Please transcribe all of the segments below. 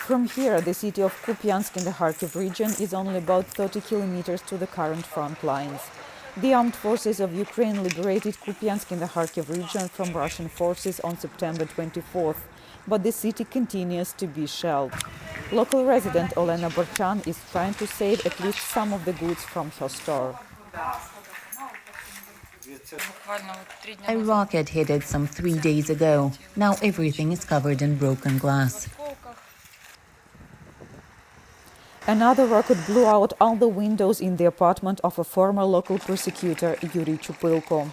From here, the city of Kupyansk in the Kharkiv region is only about 30 kilometers to the current front lines. The armed forces of Ukraine liberated Kupyansk in the Kharkiv region from Russian forces on September 24th, but the city continues to be shelled. Local resident Olena Borchan is trying to save at least some of the goods from her store. A rocket hit it some 3 days ago. Now everything is covered in broken glass. Another rocket blew out all the windows in the apartment of a former local prosecutor, Yuri Chupylko.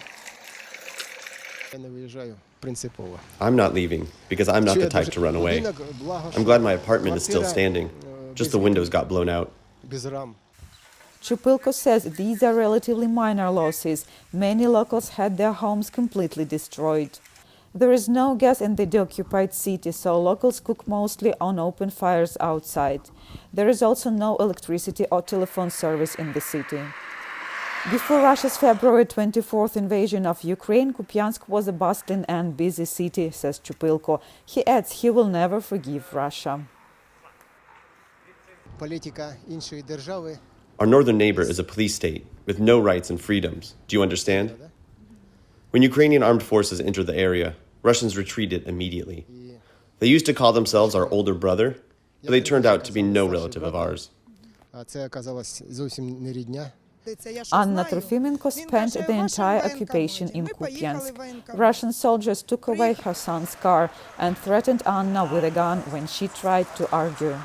I'm not leaving because I'm not the type to run away. I'm glad my apartment is still standing. Just the windows got blown out. Chupylko says these are relatively minor losses. Many locals had their homes completely destroyed. There is no gas in the deoccupied city, so locals cook mostly on open fires outside. There is also no electricity or telephone service in the city. Before Russia's February 24th invasion of Ukraine, Kupyansk was a bustling and busy city, says Chupylko. He adds he will never forgive Russia. Our northern neighbor is a police state with no rights and freedoms. Do you understand? When Ukrainian armed forces entered the area, Russians retreated immediately. They used to call themselves our older brother, but they turned out to be no relative of ours. Anna Trofimenko spent the entire occupation in Kupyansk. Russian soldiers took away her son's car and threatened Anna with a gun when she tried to argue.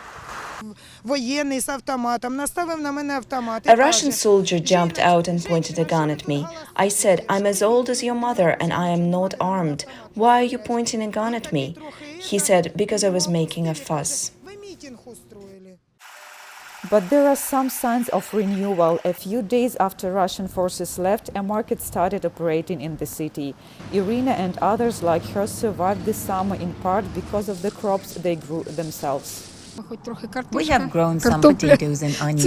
A Russian soldier jumped out and pointed a gun at me. I said, "I'm as old as your mother and I am not armed. Why are you pointing a gun at me?" He said, "Because I was making a fuss." But there are some signs of renewal. A few days after Russian forces left, a market started operating in the city. Irina and others like her survived the summer in part because of the crops they grew themselves. We have grown some potatoes and onions.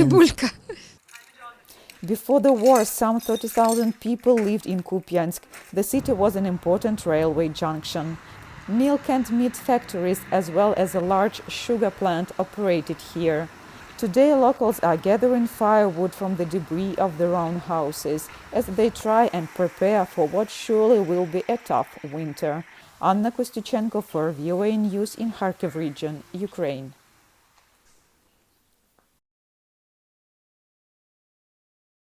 Before the war, some 30,000 people lived in Kupyansk. The city was an important railway junction. Milk and meat factories, as well as a large sugar plant, operated here. Today, locals are gathering firewood from the debris of their own houses as they try and prepare for what surely will be a tough winter. Kosstutschenko for VOA News in Kharkiv region, Ukraine.